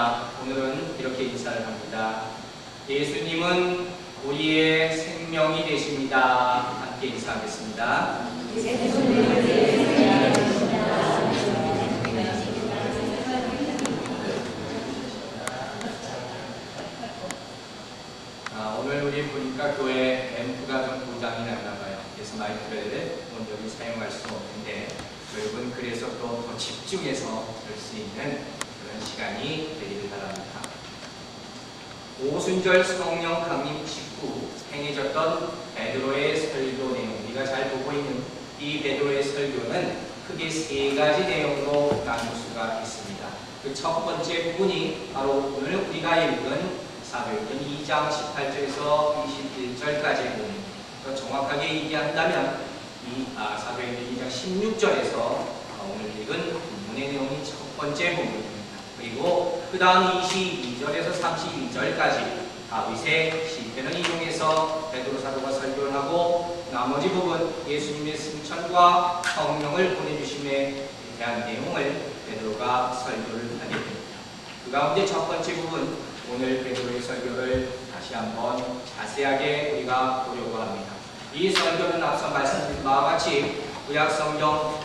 합니다. 오늘은 이렇게 인사를 합니다. 예수님은 우리의 생명이 되십니다. 함께 인사하겠습니다. 오늘 우리 보니까 교회 앰프가 좀 고장이 났나봐요. 그래서 마이크를 온전히 사용할 수 없는데 여러분 그래서 또 더 집중해서 들 수 있는 그런 시간이 되기를 바랍니다. 오순절 성령 강림 직후 행해졌던 베드로의 설교 내용, 우리가 잘 보고 있는 이 베드로의 설교는 크게 세 가지 내용으로 나눌 수가 있습니다. 그 첫 번째 부분이 바로 오늘 우리가 읽은 사도행전 2장 18절에서 21절까지의 부분입니다. 더 정확하게 얘기한다면 사도행전 2장 16절에서 오늘 읽은 본문의 내용이 첫 번째 부분입니다. 그리고 그 다음 22절에서 32절까지 다윗의 시편을 이용해서 베드로 사도가 설교를 하고 나머지 부분 예수님의 승천과 성령을 보내주심에 대한 내용을 베드로가 설교를 하게 됩니다. 그 가운데 첫 번째 부분 오늘 베드로의 설교를 다시 한번 자세하게 우리가 보려고 합니다. 이 설교는 앞서 말씀드린 바와 같이 구약성경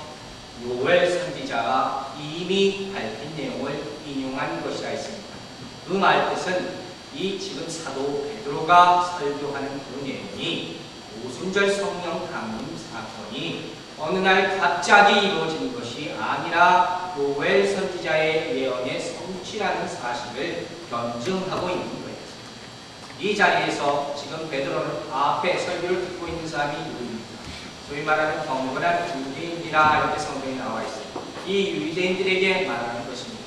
요엘 선지자가 이미 밝힌 내용을 인용한 것이라 했습니다. 그 말뜻은 이 지금 사도 베드로가 설교하는 그 내용이 오순절 성령 강림 사건이 어느 날 갑자기 이루어진 것이 아니라 요엘 선지자의 예언의 성취라는 사실을 변증하고 있는 거예요. 이 자리에서 지금 베드로는 앞에 설교를 듣고 있는 사람이 누구입니까? 소위 말하는 경건한 유대인이라 이렇게 성경에 나와 있습니다. 이 유대인들에게 말하는 것입니다.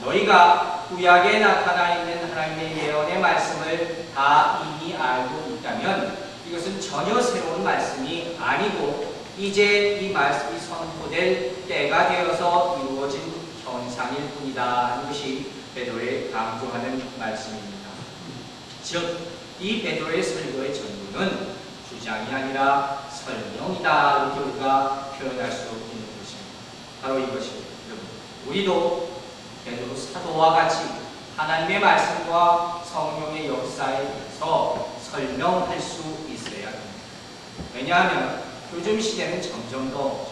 너희가 구약에 나타나 있는 하나님의 예언의 말씀을 다 이미 알고 있다면 이것은 전혀 새로운 말씀이 아니고 이제 이 말씀이 선포될 때가 되어서 이루어진 현상일 뿐이다 하는 것이 베드로의 강조하는 말씀입니다. 즉, 이 베드로의 설교의 전부는 주장이 아니라 설명이다 이렇게 우리가 표현할 수 있는 것입니다. 바로 이것입니다. 우리도 베드로 사도와 같이 하나님의 말씀과 성령의 역사에 대해서 설명할 수 있어야 합니다. 왜냐하면 요즘 시대는 점점 더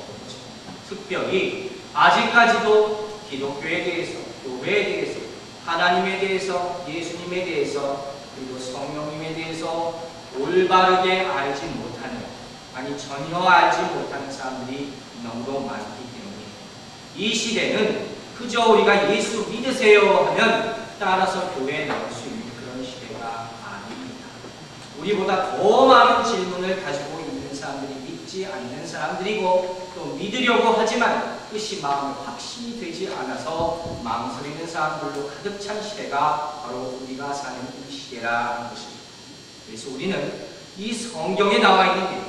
특별히 아직까지도 기독교에 대해서, 교회에 대해서, 하나님에 대해서, 예수님에 대해서, 그리고 성령님에 대해서 올바르게 알지 못하는, 아니 전혀 알지 못하는 사람들이 너무도 많기 때문에 이 시대는 그저 우리가 예수 믿으세요 하면 따라서 교회에 나올 수 있는 그런 시대가 아닙니다. 우리보다 더 많은 질문을 가지고 있는 사람들이 믿지 않는 사람들이고 또 믿으려고 하지만 뜻이 마음에 확신이 되지 않아서 망설이는 사람들로 가득 찬 시대가 바로 우리가 사는 이 시대라는 것입니다. 그래서 우리는 이 성경에 나와 있는 게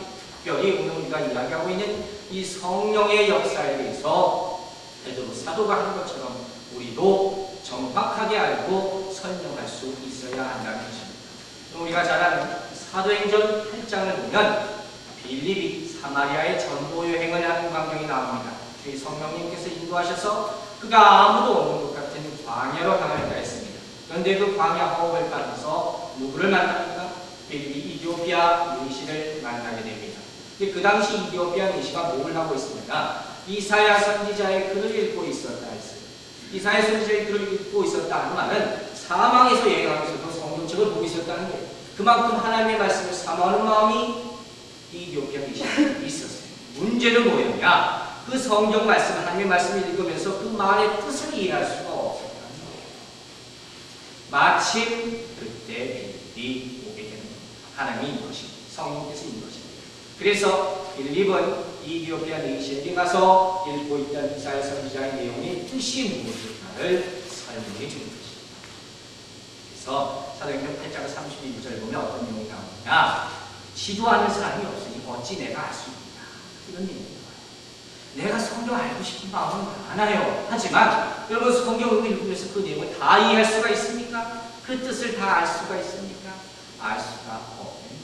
특별히 오늘 우리가 이야기하고 있는 이 성령의 역사에 대해서 베드로 사도가 한 것처럼 우리도 정확하게 알고 설명할 수 있어야 한다는 것입니다. 우리가 잘 아는 사도행전 8장을 보면 빌립이 사마리아의 전도 여행을 하는 광경이 나옵니다. 주의 성령님께서 인도하셔서 그가 아무도 없는 것 같은 광야로 향하였다 했습니다. 그런데 그 광야 허업을 따라서 누구를 만납니까? 빌립이 이디오피아 니시를 만나게 됩니다. 그 당시 이디오피아 니시가 뭘 하고 있습니까? 이사야 선지자의 글을 읽고 있었다 했어요. 이사야 선지자의 글을 읽고 있었다 하는 말은 사망에서 여행하면서도 성경책을 보고 있었다는 거예요. 그만큼 하나님의 말씀을 사모하는 마음이 이디오피아 니시에 있었어요. 문제는 뭐였냐? 그 성경 말씀, 하나님의 말씀을 읽으면서 그 말의 뜻을 이해할 수가 없었다는 거예요. 마침 그때 빌립이 오게 되는 겁니다. 하나님이 인 것입니다. 성령께서 인 것입니다. 그래서 빌립은 이디오피아 니시에게 가서 읽고 있던 이사야 선지자의 내용의 뜻이 무엇인가를 설명해 주는 것입니다. 그래서 사도행전 8장 32절 보면 어떤 내용이 나오느냐? 지도하는 사람이 없으니 어찌 내가 알 수 있느냐? 이런 내용입니다. 내가 성경 알고 싶은 마음은 많아요. 하지만 여러분 성경을 읽으면서 그 내용을 다 이해할 수가 있습니까? 그 뜻을 다 알 수가 있습니까? 알 수가 없는.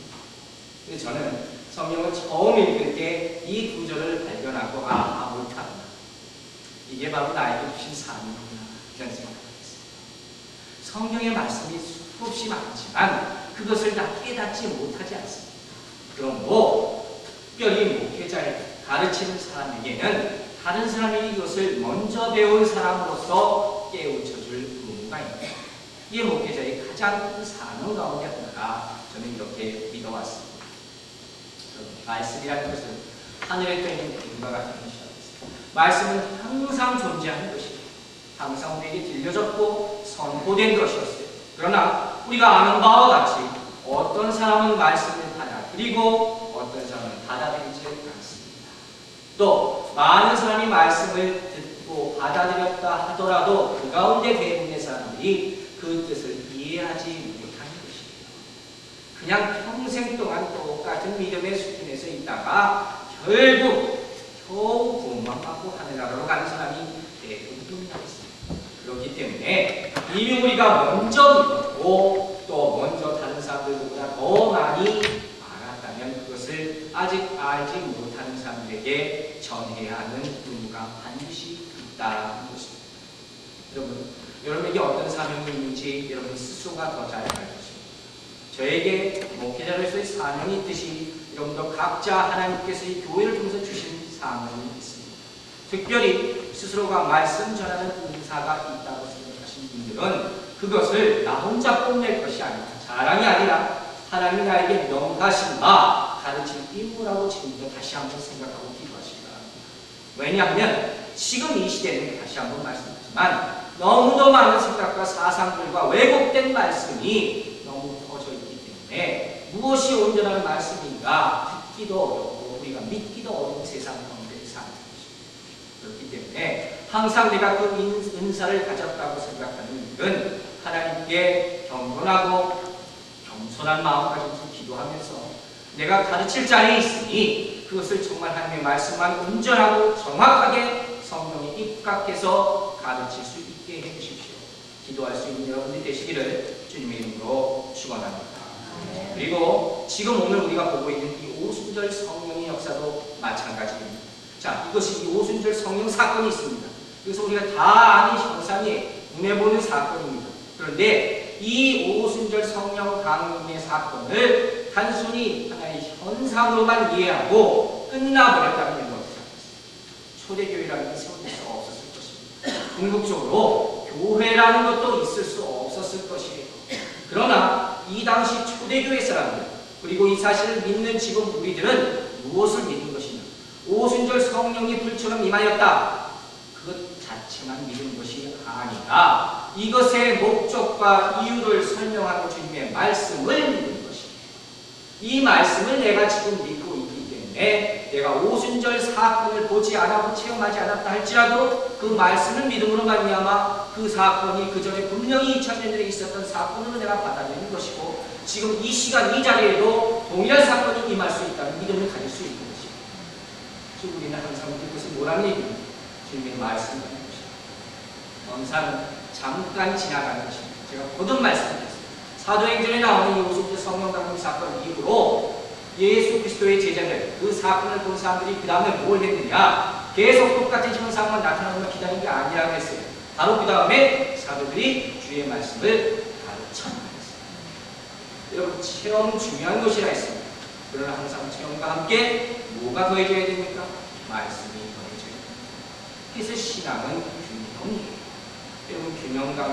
그래서 저는 성경을 처음 읽을 때 이 구절을 발견하고 옳다. 이게 바로 나에게 주신 삶이구나. 이런 생각을 했습니다. 성경의 말씀이 수없이 많지만 그것을 다 깨닫지 못하지 않습니다. 그러므로 특별히 목회자를 가르치는 사람에게는 다른 사람이 이것을 먼저 배운 사람으로서 깨우쳐줄 의무가 있습니다. 이게 목회자의 가장 큰 사명 가운데 하나가 저는 이렇게 믿어왔습니다. 말씀이라는 것은 하늘에 떠있는 구름과 같은 것이라고 했습니다. 말씀은 항상 존재하는 것이고 항상 우리에게 들려졌고 선포된 것이었어요. 그러나 우리가 아는 바와 같이 어떤 사람은 말씀을 받아들이고 어떤 사람은 받아들이지 않습니다. 또 많은 사람이 말씀을 듣고 받아들였다 하더라도 그 가운데 대부분의 사람들이 그 뜻을 이해하지 못하는 것입니다. 그냥 평생 동안 똑같은 믿음의 수준에서 있다가 결국 겨우 구원만 받고 하늘나라로 가는 사람이 대부분이라고 했습니다. 그렇기 때문에 이미 우리가 먼저 믿었고 또 먼저 다른 사람들보다 더 많이 알았다면 그것을 아직 알지 못하는 사람들에게 전해야 하는 의무가 반드시 있다는 것입니다. 여러분에게 어떤 사명이 있는지 여러분 스스로가 더 잘 알 것입니다. 저에게 목회자로서의 사명이 있듯이 여러분도 각자 하나님께서 이 교회를 통해서 주신 사명이 있습니다. 특별히 스스로가 말씀 전하는 은사가 있다고 생각하시는 분들은 그것을 나 혼자 뽐낼 것이 아니라 자랑이 아니라 하나님이 나에게 명하신 바 가르칠 임무라고 지금부터 다시 한번 생각하고 기도하시기 바랍니다. 왜냐하면 지금 이 시대는 다시 한번 말씀드리지만 너무도 많은 생각과 사상들과 왜곡된 말씀이 너무 퍼져 있기 때문에 무엇이 온전한 말씀인가 듣기도 어렵고 우리가 믿기도 어려운 세상 가운데 사는 것입니다. 그렇기 때문에 항상 내가 그 은사를 가졌다고 생각하는 일은 하나님께 경건하고 겸손한 마음가짐으로 기도하면서 내가 가르칠 자리에 있으니 그것을 정말 하나님의 말씀만 온전하고 정확하게 성경에 입각해서 가르칠 수 있게 해주십시오. 기도할 수 있는 여러분들이 되시기를 주님의 이름으로 축원합니다. 그리고 지금 오늘 우리가 보고 있는 이 오순절 성령의 역사도 마찬가지입니다. 자, 이것이 이 오순절 성령 사건이 있습니다. 그래서 우리가 다 아는 형상이 눈에 보는 사건입니다. 그런데 이 오순절 성령 강림의 사건을 단순히 하나의 현상으로만 이해하고 끝나버렸다면 이런 것이죠. 초대교회라는 게 세워질 수 없었을 것입니다. 궁극적으로 교회라는 것도 있을 수 없었을 것이에요. 그러나 이 당시 초대교회 사람들 그리고 이 사실을 믿는 지금 우리들은 무엇을 믿는 것이냐? 오순절 성령이 불처럼 임하였다. 그것 자체만 믿는 것이 아니라 이것의 목적과 이유를 설명하는 주님의 말씀을 믿는 것입니다. 이 말씀을 내가 지금 믿고 있기 때문에 내가 오순절 사건을 보지 않았고 체험하지 않았다 할지라도 그 말씀을 믿음으로 말미암아 그 사건이 그 전에 분명히 2000년 전에 있었던 사건으로 내가 받아들이는 것이고 지금 이 시간 이 자리에도 동일한 사건이 임할 수 있다는 믿음을 가질 수 있는 것입니다. 그래서 우리는 항상 그것이 뭐라는 얘기입니다. 주님의 말씀을 하는 것입니다. 범사는 잠깐 지나가는 것입니다. 제가 거듭 말씀드렸습니다. 사도행전에 나오는 이 오순절 성령 강림 사건 이후로 예수 그리스도의 제자들, 그 사건을 본 사람들이 그 다음에 뭘 했느냐? 계속 똑같은 현상만 나타나는 기다린 게 아니라고 했어요. 바로 그 다음에 사도들이 주의 말씀을 가르쳤습니다. 여러분, 체험 중요한 것이라 했습니다. 그러나 항상 체험과 함께 뭐가 더해져야 됩니까? 말씀이 더해져야 됩니다. 그래서 신앙은 균형이에요. 여러분, 균형감